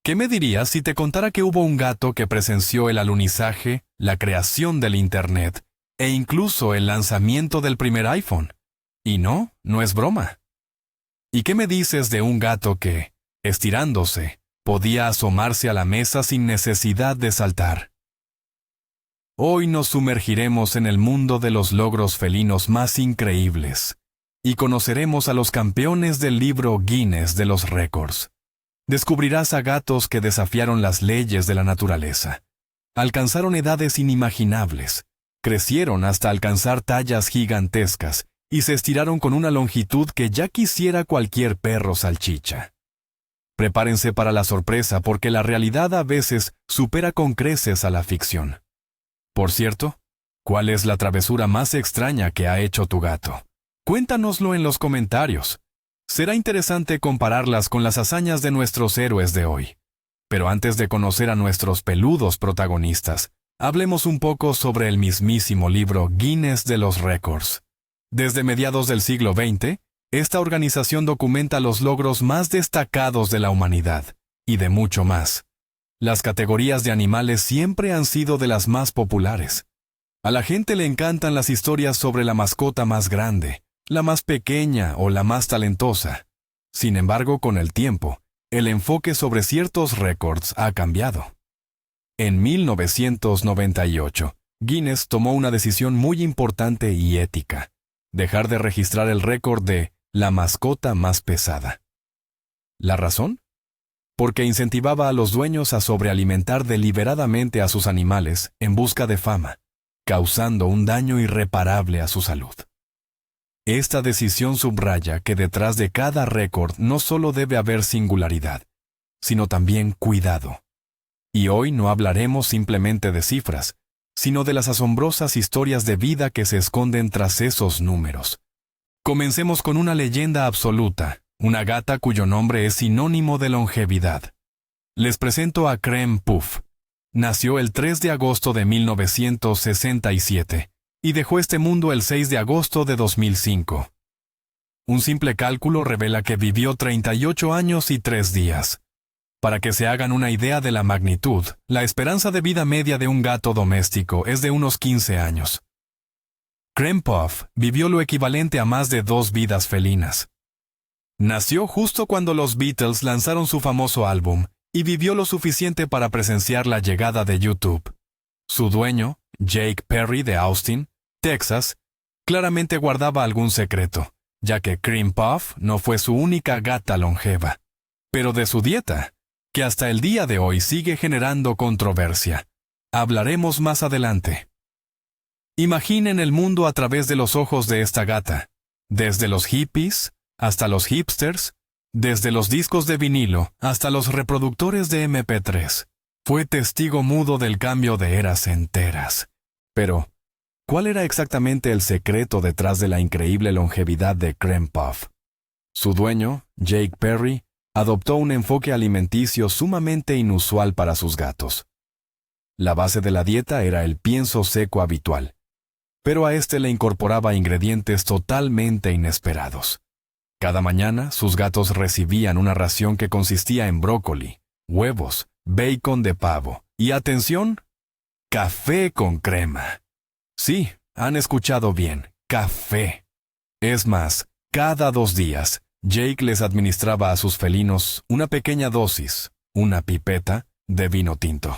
¿Qué me dirías si te contara que hubo un gato que presenció el alunizaje, la creación del Internet e incluso el lanzamiento del primer iPhone? Y no, no es broma. ¿Y qué me dices de un gato que, estirándose, podía asomarse a la mesa sin necesidad de saltar? Hoy nos sumergiremos en el mundo de los logros felinos más increíbles y conoceremos a los campeones del libro Guinness de los récords. Descubrirás a gatos que desafiaron las leyes de la naturaleza, alcanzaron edades inimaginables, crecieron hasta alcanzar tallas gigantescas y se estiraron con una longitud que ya quisiera cualquier perro salchicha. Prepárense para la sorpresa porque la realidad a veces supera con creces a la ficción. Por cierto, ¿cuál es la travesura más extraña que ha hecho tu gato? Cuéntanoslo en los comentarios. Será interesante compararlas con las hazañas de nuestros héroes de hoy. Pero antes de conocer a nuestros peludos protagonistas, hablemos un poco sobre el mismísimo libro Guinness de los récords. Desde mediados del siglo XX, esta organización documenta los logros más destacados de la humanidad, y de mucho más. Las categorías de animales siempre han sido de las más populares. A la gente le encantan las historias sobre la mascota más grande, la más pequeña o la más talentosa. Sin embargo, con el tiempo, el enfoque sobre ciertos récords ha cambiado. En 1998, Guinness tomó una decisión muy importante y ética: dejar de registrar el récord de la mascota más pesada. ¿La razón? Porque incentivaba a los dueños a sobrealimentar deliberadamente a sus animales en busca de fama, causando un daño irreparable a su salud. Esta decisión subraya que detrás de cada récord no solo debe haber singularidad, sino también cuidado. Y hoy no hablaremos simplemente de cifras, sino de las asombrosas historias de vida que se esconden tras esos números. Comencemos con una leyenda absoluta, una gata cuyo nombre es sinónimo de longevidad. Les presento a Creme Puff. Nació el 3 de agosto de 1967 y dejó este mundo el 6 de agosto de 2005. Un simple cálculo revela que vivió 38 años y 3 días. Para que se hagan una idea de la magnitud, la esperanza de vida media de un gato doméstico es de unos 15 años. Creme Puff vivió lo equivalente a más de 2 vidas felinas. Nació justo cuando los Beatles lanzaron su famoso álbum y vivió lo suficiente para presenciar la llegada de YouTube. Su dueño, Jake Perry de Austin, Texas, claramente guardaba algún secreto, ya que Creme Puff no fue su única gata longeva, pero de su dieta, que hasta el día de hoy sigue generando controversia. Hablaremos más adelante. Imaginen el mundo a través de los ojos de esta gata, desde los hippies hasta los hipsters, desde los discos de vinilo hasta los reproductores de MP3. Fue testigo mudo del cambio de eras enteras. Pero, ¿cuál era exactamente el secreto detrás de la increíble longevidad de Creme Puff? Su dueño, Jake Perry, adoptó un enfoque alimenticio sumamente inusual para sus gatos. La base de la dieta era el pienso seco habitual, pero a este le incorporaba ingredientes totalmente inesperados. Cada mañana, sus gatos recibían una ración que consistía en brócoli, huevos, bacon de pavo y, atención, café con crema. Sí, han escuchado bien, café. Es más, cada 2 días, Jake les administraba a sus felinos una pequeña dosis, una pipeta, de vino tinto.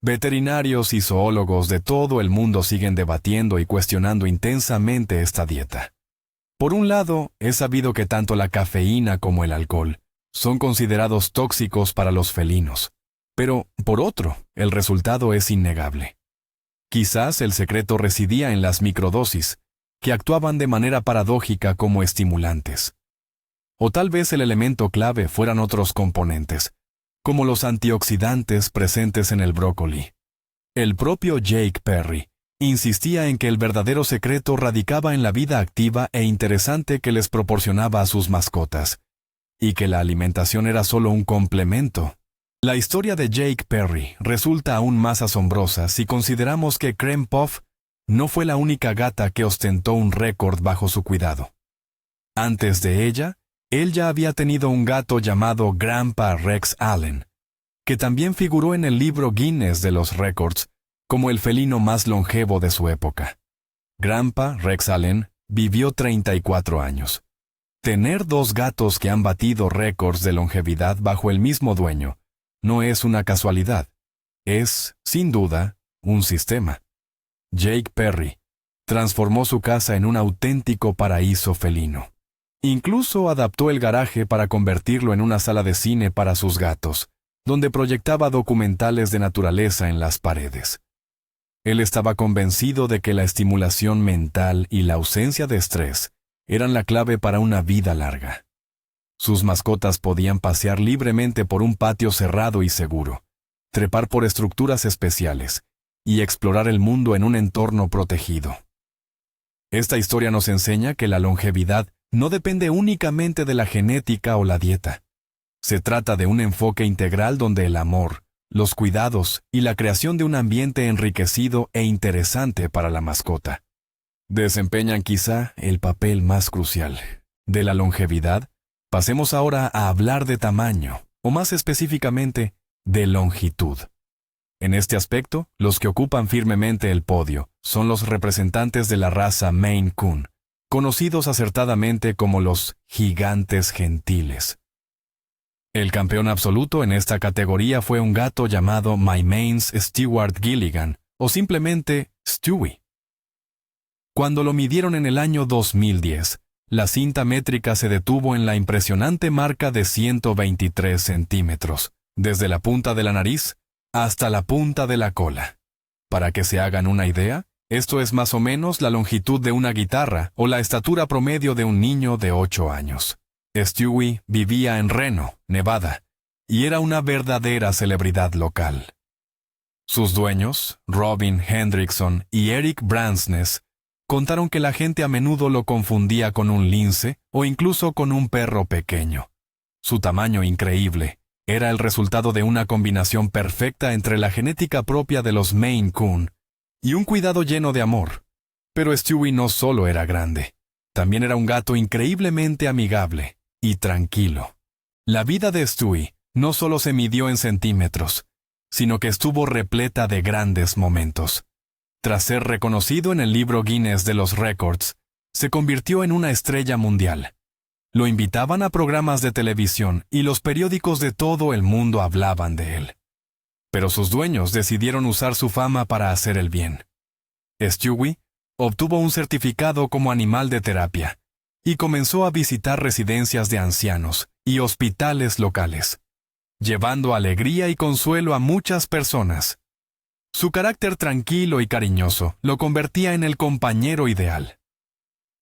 Veterinarios y zoólogos de todo el mundo siguen debatiendo y cuestionando intensamente esta dieta. Por un lado, es sabido que tanto la cafeína como el alcohol son considerados tóxicos para los felinos, pero, por otro, el resultado es innegable. Quizás el secreto residía en las microdosis, que actuaban de manera paradójica como estimulantes. O tal vez el elemento clave fueran otros componentes, como los antioxidantes presentes en el brócoli. El propio Jake Perry insistía en que el verdadero secreto radicaba en la vida activa e interesante que les proporcionaba a sus mascotas, y que la alimentación era solo un complemento. La historia de Jake Perry resulta aún más asombrosa si consideramos que Creme Puff no fue la única gata que ostentó un récord bajo su cuidado. Antes de ella, él ya había tenido un gato llamado Grandpa Rex Allen, que también figuró en el libro Guinness de los récords como el felino más longevo de su época. Grandpa Rex Allen vivió 34 años. Tener dos gatos que han batido récords de longevidad bajo el mismo dueño no es una casualidad. Es, sin duda, un sistema. Jake Perry transformó su casa en un auténtico paraíso felino. Incluso adaptó el garaje para convertirlo en una sala de cine para sus gatos, donde proyectaba documentales de naturaleza en las paredes. Él estaba convencido de que la estimulación mental y la ausencia de estrés eran la clave para una vida larga. Sus mascotas podían pasear libremente por un patio cerrado y seguro, trepar por estructuras especiales y explorar el mundo en un entorno protegido. Esta historia nos enseña que la longevidad no depende únicamente de la genética o la dieta. Se trata de un enfoque integral donde el amor, los cuidados y la creación de un ambiente enriquecido e interesante para la mascota desempeñan quizá el papel más crucial. De la longevidad, pasemos ahora a hablar de tamaño, o más específicamente, de longitud. En este aspecto, los que ocupan firmemente el podio son los representantes de la raza Maine Coon, conocidos acertadamente como los gigantes gentiles. El campeón absoluto en esta categoría fue un gato llamado Maimane's Stewart Gilligan, o simplemente Stewie. Cuando lo midieron en el año 2010, la cinta métrica se detuvo en la impresionante marca de 123 centímetros, desde la punta de la nariz hasta la punta de la cola. Para que se hagan una idea, esto es más o menos la longitud de una guitarra o la estatura promedio de un niño de 8 años. Stewie vivía en Reno, Nevada, y era una verdadera celebridad local. Sus dueños, Robin Hendrickson y Eric Bransness, contaron que la gente a menudo lo confundía con un lince o incluso con un perro pequeño. Su tamaño increíble era el resultado de una combinación perfecta entre la genética propia de los Maine Coon y un cuidado lleno de amor. Pero Stewie no solo era grande, también era un gato increíblemente amigable y tranquilo. La vida de Stewie no solo se midió en centímetros, sino que estuvo repleta de grandes momentos. Tras ser reconocido en el libro Guinness de los récords, se convirtió en una estrella mundial. Lo invitaban a programas de televisión y los periódicos de todo el mundo hablaban de él. Pero sus dueños decidieron usar su fama para hacer el bien. Stewie obtuvo un certificado como animal de terapia y comenzó a visitar residencias de ancianos y hospitales locales, llevando alegría y consuelo a muchas personas. Su carácter tranquilo y cariñoso lo convertía en el compañero ideal.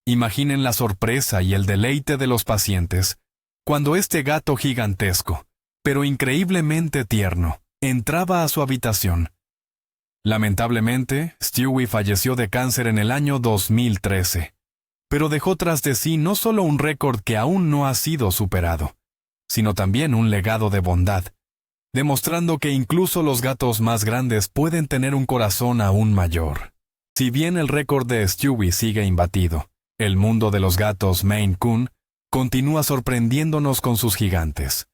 Imaginen la sorpresa y el deleite de los pacientes cuando este gato gigantesco, pero increíblemente tierno, entraba a su habitación. Lamentablemente, Stewie falleció de cáncer en el año 2013, pero dejó tras de sí no solo un récord que aún no ha sido superado, sino también un legado de bondad, demostrando que incluso los gatos más grandes pueden tener un corazón aún mayor. Si bien el récord de Stewie sigue imbatido, el mundo de los gatos Maine Coon continúa sorprendiéndonos con sus gigantes.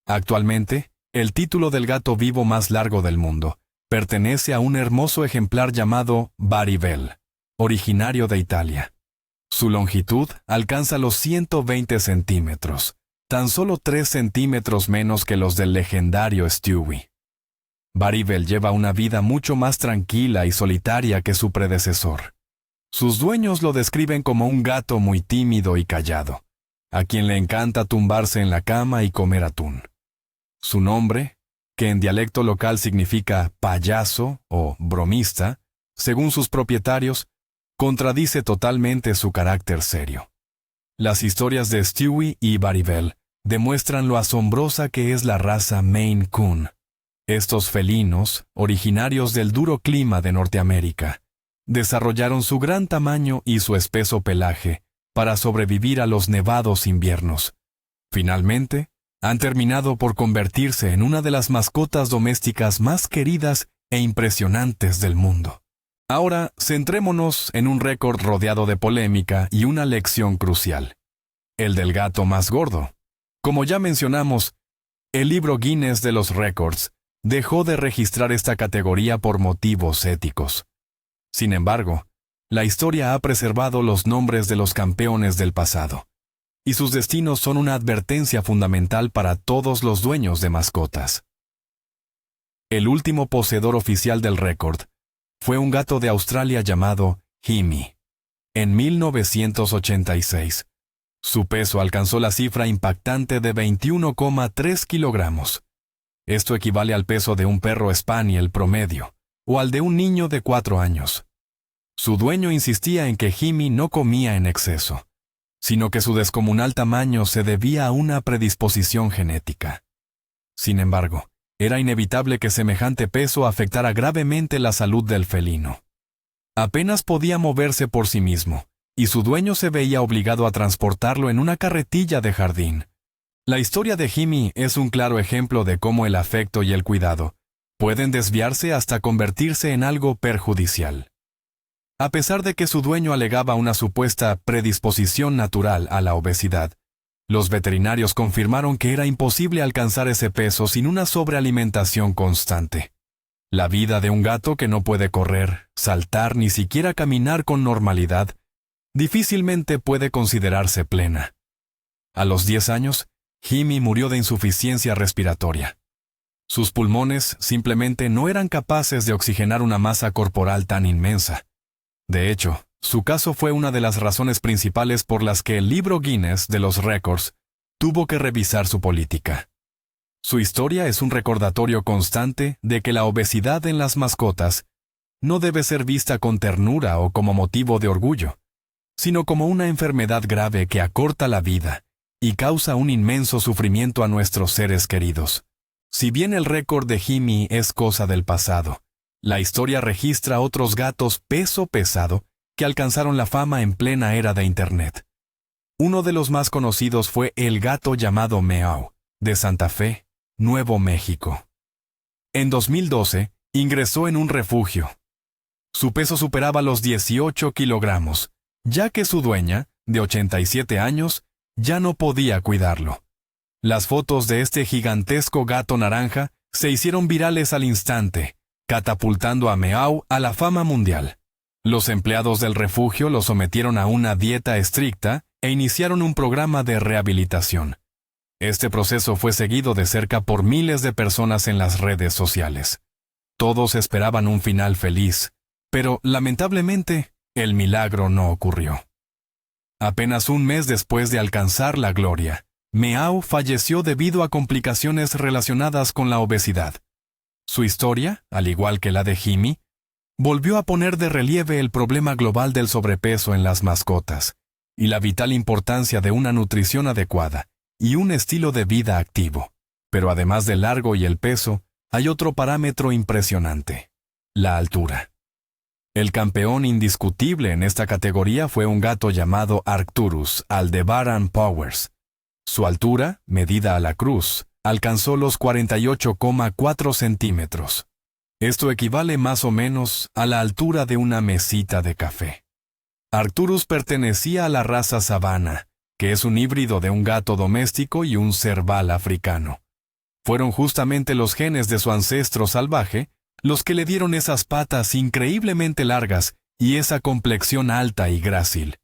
Actualmente, el título del gato vivo más largo del mundo pertenece a un hermoso ejemplar llamado Baribel, originario de Italia. Su longitud alcanza los 120 centímetros, tan solo 3 centímetros menos que los del legendario Stewie. Baribel lleva una vida mucho más tranquila y solitaria que su predecesor. Sus dueños lo describen como un gato muy tímido y callado, a quien le encanta tumbarse en la cama y comer atún. Su nombre, que en dialecto local significa payaso o bromista, según sus propietarios, contradice totalmente su carácter serio. Las historias de Stewie y Baribel demuestran lo asombrosa que es la raza Maine Coon. Estos felinos, originarios del duro clima de Norteamérica, desarrollaron su gran tamaño y su espeso pelaje para sobrevivir a los nevados inviernos. Finalmente, han terminado por convertirse en una de las mascotas domésticas más queridas e impresionantes del mundo. Ahora, centrémonos en un récord rodeado de polémica y una lección crucial: el del gato más gordo. Como ya mencionamos, El libro Guinness de los Récords dejó de registrar esta categoría por motivos éticos. Sin embargo, la historia ha preservado los nombres de los campeones del pasado, y sus destinos son una advertencia fundamental para todos los dueños de mascotas. El último poseedor oficial del récord fue un gato de Australia llamado Himi. En 1986, su peso alcanzó la cifra impactante de 21,3 kilogramos. Esto equivale al peso de un perro spaniel promedio, o al de un niño de 4 años. Su dueño insistía en que Himi no comía en exceso, sino que su descomunal tamaño se debía a una predisposición genética. Sin embargo, era inevitable que semejante peso afectara gravemente la salud del felino. Apenas podía moverse por sí mismo, y su dueño se veía obligado a transportarlo en una carretilla de jardín. La historia de Himi es un claro ejemplo de cómo el afecto y el cuidado pueden desviarse hasta convertirse en algo perjudicial. A pesar de que su dueño alegaba una supuesta predisposición natural a la obesidad, los veterinarios confirmaron que era imposible alcanzar ese peso sin una sobrealimentación constante. La vida de un gato que no puede correr, saltar ni siquiera caminar con normalidad, difícilmente puede considerarse plena. A los 10 años, Himi murió de insuficiencia respiratoria. Sus pulmones simplemente no eran capaces de oxigenar una masa corporal tan inmensa. De hecho, su caso fue una de las razones principales por las que el libro Guinness de los Récords tuvo que revisar su política. Su historia es un recordatorio constante de que la obesidad en las mascotas no debe ser vista con ternura o como motivo de orgullo, sino como una enfermedad grave que acorta la vida y causa un inmenso sufrimiento a nuestros seres queridos. Si bien el récord de Himi es cosa del pasado, la historia registra otros gatos peso pesado que alcanzaron la fama en plena era de Internet. Uno de los más conocidos fue el gato llamado Meow, de Santa Fe, Nuevo México. En 2012, ingresó en un refugio. Su peso superaba los 18 kilogramos, ya que su dueña, de 87 años, ya no podía cuidarlo. Las fotos de este gigantesco gato naranja se hicieron virales al instante, catapultando a Meow a la fama mundial. Los empleados del refugio lo sometieron a una dieta estricta e iniciaron un programa de rehabilitación. Este proceso fue seguido de cerca por miles de personas en las redes sociales. Todos esperaban un final feliz, pero lamentablemente el milagro no ocurrió. Apenas un mes después de alcanzar la gloria, Meow falleció debido a complicaciones relacionadas con la obesidad. Su historia, al igual que la de Himi, volvió a poner de relieve el problema global del sobrepeso en las mascotas y la vital importancia de una nutrición adecuada y un estilo de vida activo. Pero además del largo y el peso, hay otro parámetro impresionante: la altura. El campeón indiscutible en esta categoría fue un gato llamado Arcturus Aldebaran Powers. Su altura, medida a la cruz, alcanzó los 48,4 centímetros. Esto equivale más o menos a la altura de una mesita de café. Arcturus pertenecía a la raza Savannah, que es un híbrido de un gato doméstico y un serval africano. Fueron justamente los genes de su ancestro salvaje los que le dieron esas patas increíblemente largas y esa complexión alta y grácil.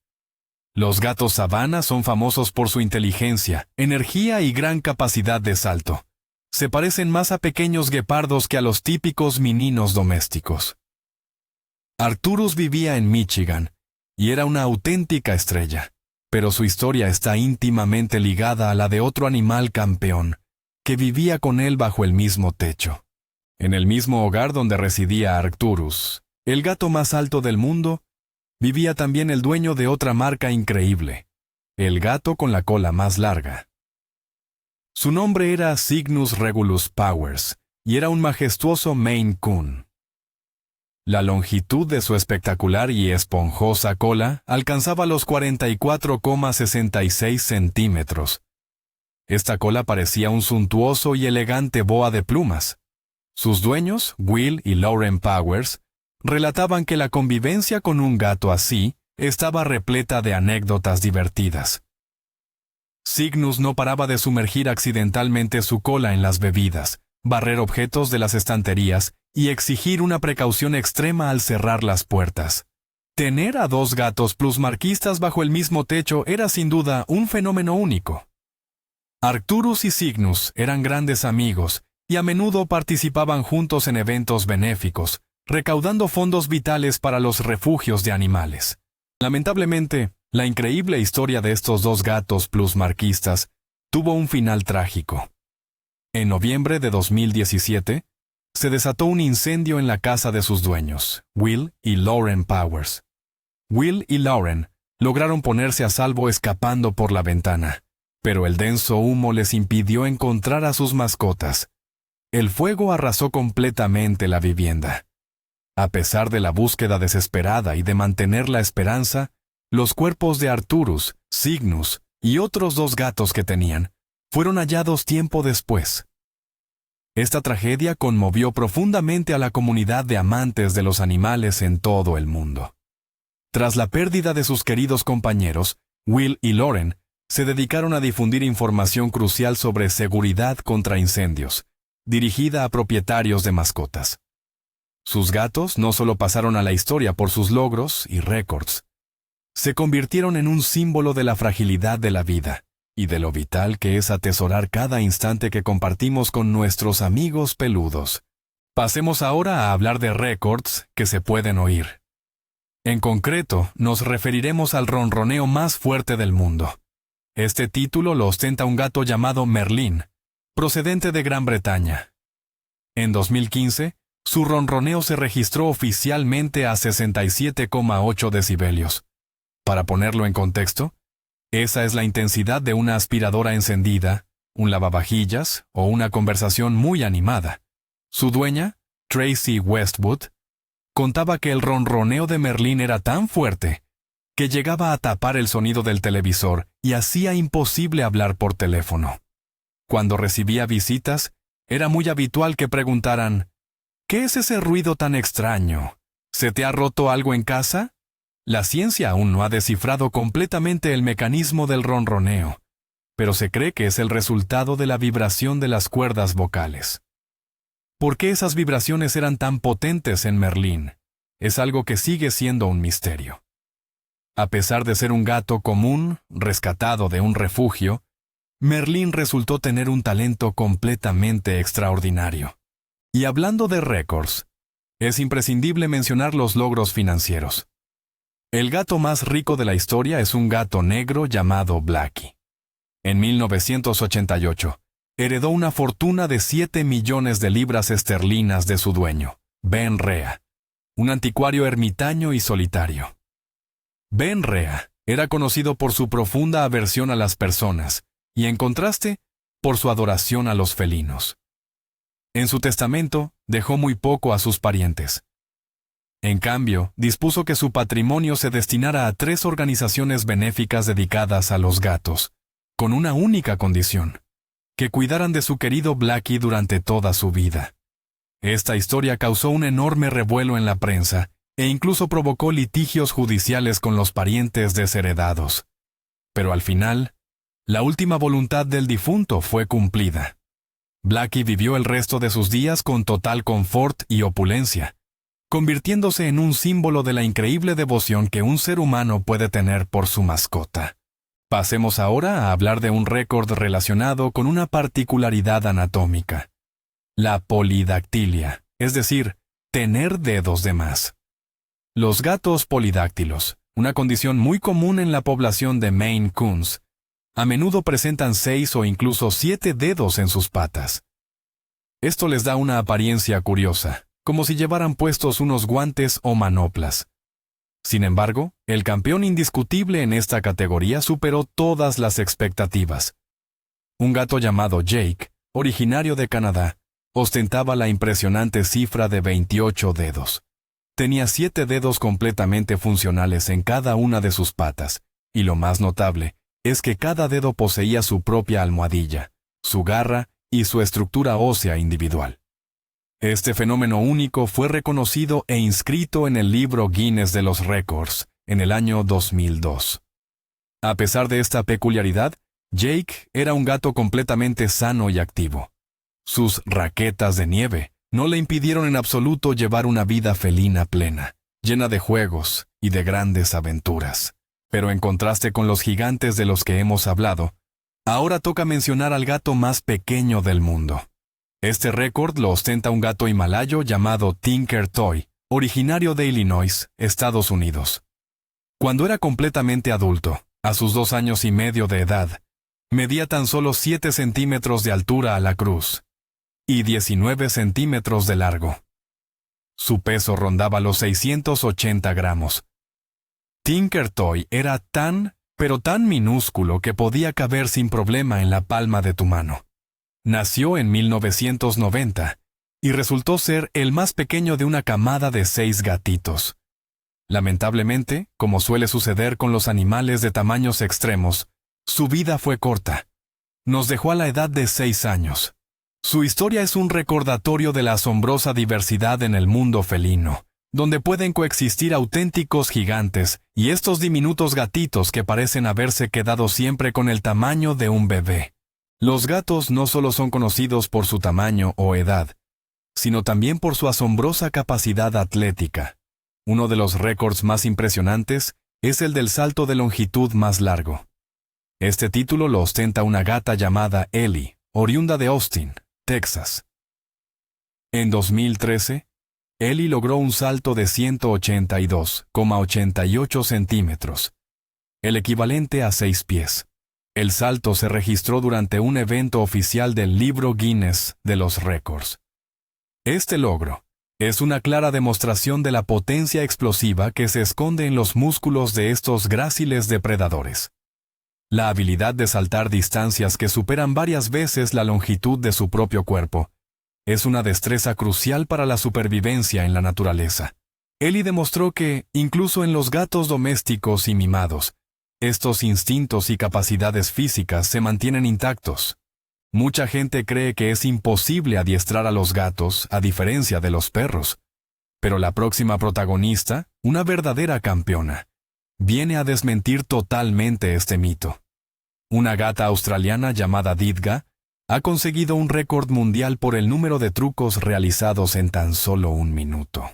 Los gatos Savannah son famosos por su inteligencia, energía y gran capacidad de salto. Se parecen más a pequeños guepardos que a los típicos mininos domésticos. Arcturus vivía en Michigan y era una auténtica estrella, pero su historia está íntimamente ligada a la de otro animal campeón, que vivía con él bajo el mismo techo. En el mismo hogar donde residía Arcturus, el gato más alto del mundo, vivía también el dueño de otra marca increíble, el gato con la cola más larga. Su nombre era Cygnus Regulus Powers, y era un majestuoso Maine Coon. La longitud de su espectacular y esponjosa cola alcanzaba los 44,66 centímetros. Esta cola parecía un suntuoso y elegante boa de plumas. Sus dueños, Will y Lauren Powers, relataban que la convivencia con un gato así estaba repleta de anécdotas divertidas. Cygnus no paraba de sumergir accidentalmente su cola en las bebidas, barrer objetos de las estanterías y exigir una precaución extrema al cerrar las puertas. Tener a dos gatos plusmarquistas bajo el mismo techo era sin duda un fenómeno único. Arcturus y Cygnus eran grandes amigos y a menudo participaban juntos en eventos benéficos, recaudando fondos vitales para los refugios de animales. Lamentablemente, la increíble historia de estos dos gatos plusmarquistas tuvo un final trágico. En noviembre de 2017, se desató un incendio en la casa de sus dueños, Will y Lauren Powers. Will y Lauren lograron ponerse a salvo escapando por la ventana, pero el denso humo les impidió encontrar a sus mascotas. El fuego arrasó completamente la vivienda. A pesar de la búsqueda desesperada y de mantener la esperanza, los cuerpos de Arcturus, Cygnus y otros dos gatos que tenían fueron hallados tiempo después. Esta tragedia conmovió profundamente a la comunidad de amantes de los animales en todo el mundo. Tras la pérdida de sus queridos compañeros, Will y Lauren se dedicaron a difundir información crucial sobre seguridad contra incendios, dirigida a propietarios de mascotas. Sus gatos no solo pasaron a la historia por sus logros y récords, se convirtieron en un símbolo de la fragilidad de la vida y de lo vital que es atesorar cada instante que compartimos con nuestros amigos peludos. Pasemos ahora a hablar de récords que se pueden oír. En concreto, nos referiremos al ronroneo más fuerte del mundo. Este título lo ostenta un gato llamado Merlín, procedente de Gran Bretaña. En 2015, su ronroneo se registró oficialmente a 67,8 decibelios. Para ponerlo en contexto, esa es la intensidad de una aspiradora encendida, un lavavajillas o una conversación muy animada. Su dueña, Tracy Westwood, contaba que el ronroneo de Merlín era tan fuerte que llegaba a tapar el sonido del televisor y hacía imposible hablar por teléfono. Cuando recibía visitas, era muy habitual que preguntaran: ¿qué es ese ruido tan extraño? ¿Se te ha roto algo en casa? La ciencia aún no ha descifrado completamente el mecanismo del ronroneo, pero se cree que es el resultado de la vibración de las cuerdas vocales. ¿Por qué esas vibraciones eran tan potentes en Merlín? Es algo que sigue siendo un misterio. A pesar de ser un gato común, rescatado de un refugio, Merlín resultó tener un talento completamente extraordinario. Y hablando de récords, es imprescindible mencionar los logros financieros. El gato más rico de la historia es un gato negro llamado Blackie. En 1988, heredó una fortuna de 7 millones de libras esterlinas de su dueño, Ben Rea, un anticuario ermitaño y solitario. Ben Rea era conocido por su profunda aversión a las personas y, en contraste, por su adoración a los felinos. En su testamento, dejó muy poco a sus parientes. En cambio, dispuso que su patrimonio se destinara a 3 organizaciones benéficas dedicadas a los gatos, con una única condición: que cuidaran de su querido Blackie durante toda su vida. Esta historia causó un enorme revuelo en la prensa e incluso provocó litigios judiciales con los parientes desheredados. Pero al final, la última voluntad del difunto fue cumplida. Blackie vivió el resto de sus días con total confort y opulencia, convirtiéndose en un símbolo de la increíble devoción que un ser humano puede tener por su mascota. Pasemos ahora a hablar de un récord relacionado con una particularidad anatómica: la polidactilia, es decir, tener dedos de más. Los gatos polidáctilos, una condición muy común en la población de Maine Coons, a menudo presentan 6 o incluso 7 dedos en sus patas. Esto les da una apariencia curiosa, como si llevaran puestos unos guantes o manoplas. Sin embargo, el campeón indiscutible en esta categoría superó todas las expectativas. Un gato llamado Jake, originario de Canadá, ostentaba la impresionante cifra de 28 dedos. Tenía 7 dedos completamente funcionales en cada una de sus patas, y lo más notable es que cada dedo poseía su propia almohadilla, su garra y su estructura ósea individual. Este fenómeno único fue reconocido e inscrito en el libro Guinness de los Récords en el año 2002. A pesar de esta peculiaridad, Jake era un gato completamente sano y activo. Sus raquetas de nieve no le impidieron en absoluto llevar una vida felina plena, llena de juegos y de grandes aventuras. Pero en contraste con los gigantes de los que hemos hablado, ahora toca mencionar al gato más pequeño del mundo. Este récord lo ostenta un gato himalayo llamado Tinker Toy, originario de Illinois, Estados Unidos. Cuando era completamente adulto, a sus 2 años y medio de edad, medía tan solo 7 centímetros de altura a la cruz y 19 centímetros de largo. Su peso rondaba los 680 gramos. Tinker Toy era tan, pero tan minúsculo que podía caber sin problema en la palma de tu mano. Nació en 1990 y resultó ser el más pequeño de una camada de 6 gatitos. Lamentablemente, como suele suceder con los animales de tamaños extremos, su vida fue corta. Nos dejó a la edad de 6 años. Su historia es un recordatorio de la asombrosa diversidad en el mundo felino, donde pueden coexistir auténticos gigantes y estos diminutos gatitos que parecen haberse quedado siempre con el tamaño de un bebé. Los gatos no solo son conocidos por su tamaño o edad, sino también por su asombrosa capacidad atlética. Uno de los récords más impresionantes es el del salto de longitud más largo. Este título lo ostenta una gata llamada Ellie, oriunda de Austin, Texas. En 2013, Ellie logró un salto de 182,88 centímetros, el equivalente a 6 pies. El salto se registró durante un evento oficial del libro Guinness de los récords. Este logro es una clara demostración de la potencia explosiva que se esconde en los músculos de estos gráciles depredadores. La habilidad de saltar distancias que superan varias veces la longitud de su propio cuerpo es una destreza crucial para la supervivencia en la naturaleza. Ellie demostró que, incluso en los gatos domésticos y mimados, estos instintos y capacidades físicas se mantienen intactos. Mucha gente cree que es imposible adiestrar a los gatos, a diferencia de los perros. Pero la próxima protagonista, una verdadera campeona, viene a desmentir totalmente este mito. Una gata australiana llamada Didga ha conseguido un récord mundial por el número de trucos realizados en tan solo 1 minuto.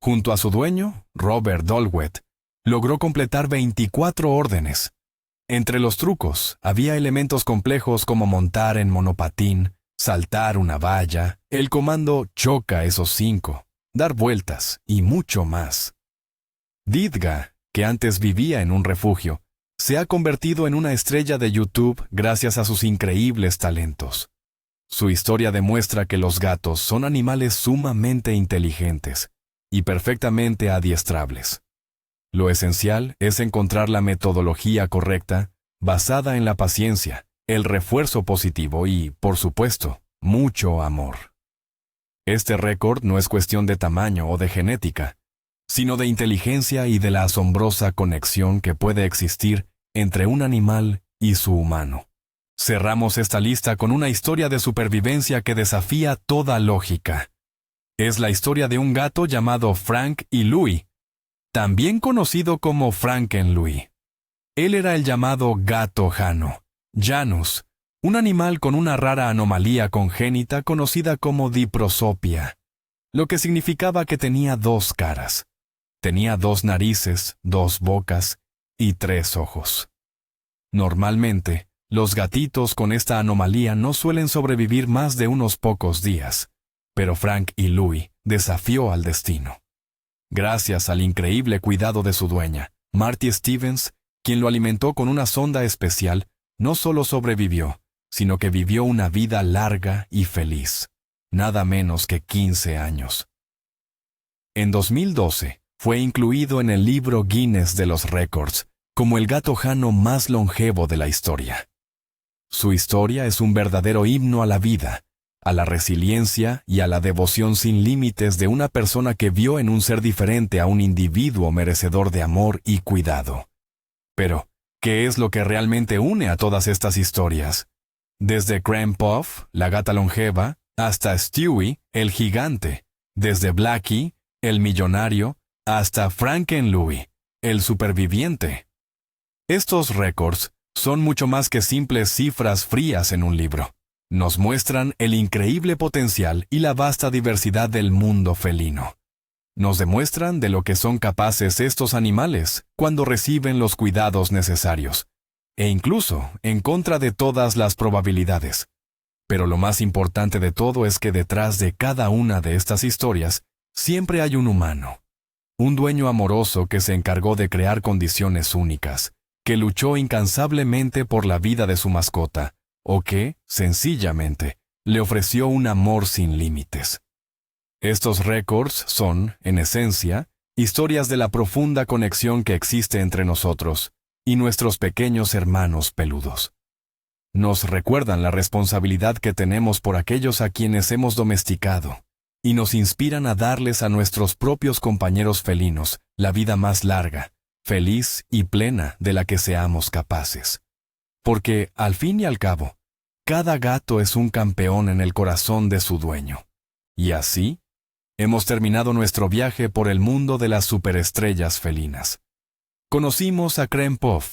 Junto a su dueño, Robert Dolwet, logró completar 24 órdenes. Entre los trucos, había elementos complejos como montar en monopatín, saltar una valla, el comando choca esos 5, dar vueltas y mucho más. Didga, que antes vivía en un refugio, se ha convertido en una estrella de YouTube gracias a sus increíbles talentos. Su historia demuestra que los gatos son animales sumamente inteligentes y perfectamente adiestrables. Lo esencial es encontrar la metodología correcta, basada en la paciencia, el refuerzo positivo y, por supuesto, mucho amor. Este récord no es cuestión de tamaño o de genética, sino de inteligencia y de la asombrosa conexión que puede existir entre un animal y su humano. Cerramos esta lista con una historia de supervivencia que desafía toda lógica. Es la historia de un gato llamado Frank y Louie, también conocido como Frankenlouis. Él era el llamado gato Jano, Janus, un animal con una rara anomalía congénita conocida como diprosopia, lo que significaba que tenía 2 caras. Tenía 2 narices, 2 bocas y 3 ojos. Normalmente, los gatitos con esta anomalía no suelen sobrevivir más de unos pocos días, pero Frank y Louie desafió al destino. Gracias al increíble cuidado de su dueña, Marty Stevens, quien lo alimentó con una sonda especial, no solo sobrevivió, sino que vivió una vida larga y feliz, nada menos que 15 años. En 2012, fue incluido en el libro Guinness de los récords como el gato Jano más longevo de la historia. Su historia es un verdadero himno a la vida, a la resiliencia y a la devoción sin límites de una persona que vio en un ser diferente a un individuo merecedor de amor y cuidado. Pero, ¿qué es lo que realmente une a todas estas historias? Desde Grand Puff, la gata longeva, hasta Stewie, el gigante, desde Blackie, el millonario, hasta Frankenlouis, el superviviente. Estos récords Son mucho más que simples cifras frías en un libro. Nos muestran el increíble potencial y la vasta diversidad del mundo felino. Nos demuestran de lo que son capaces estos animales cuando reciben los cuidados necesarios, e incluso en contra de todas las probabilidades. Pero lo más importante de todo es que detrás de cada una de estas historias siempre hay un humano, un dueño amoroso que se encargó de crear condiciones únicas, que luchó incansablemente por la vida de su mascota, o que, sencillamente, le ofreció un amor sin límites. Estos récords son, en esencia, historias de la profunda conexión que existe entre nosotros y nuestros pequeños hermanos peludos. Nos recuerdan la responsabilidad que tenemos por aquellos a quienes hemos domesticado, y nos inspiran a darles a nuestros propios compañeros felinos la vida más larga, feliz y plena de la que seamos capaces. Porque, al fin y al cabo, cada gato es un campeón en el corazón de su dueño. Y así, hemos terminado nuestro viaje por el mundo de las superestrellas felinas. Conocimos a Krempov,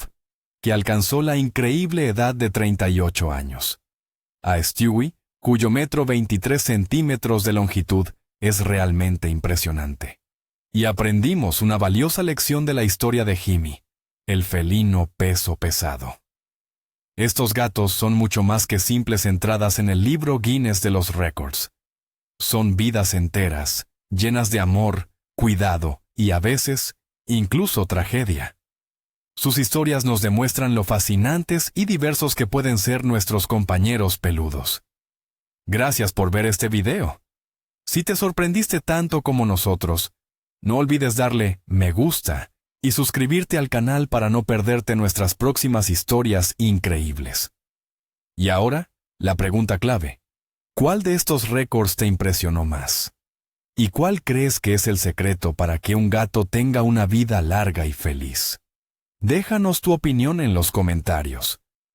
que alcanzó la increíble edad de 38 años. A Stewie, cuyo metro 23 centímetros de longitud es realmente impresionante. Y aprendimos una valiosa lección de la historia de Jimmy, el felino peso pesado. Estos gatos son mucho más que simples entradas en el libro Guinness de los récords. Son vidas enteras, llenas de amor, cuidado y a veces, incluso tragedia. Sus historias nos demuestran lo fascinantes y diversos que pueden ser nuestros compañeros peludos. Gracias por ver este video. Si te sorprendiste tanto como nosotros, no olvides darle me gusta y suscribirte al canal para no perderte nuestras próximas historias increíbles. Y ahora, la pregunta clave. ¿Cuál de estos récords te impresionó más? ¿Y cuál crees que es el secreto para que un gato tenga una vida larga y feliz? Déjanos tu opinión en los comentarios.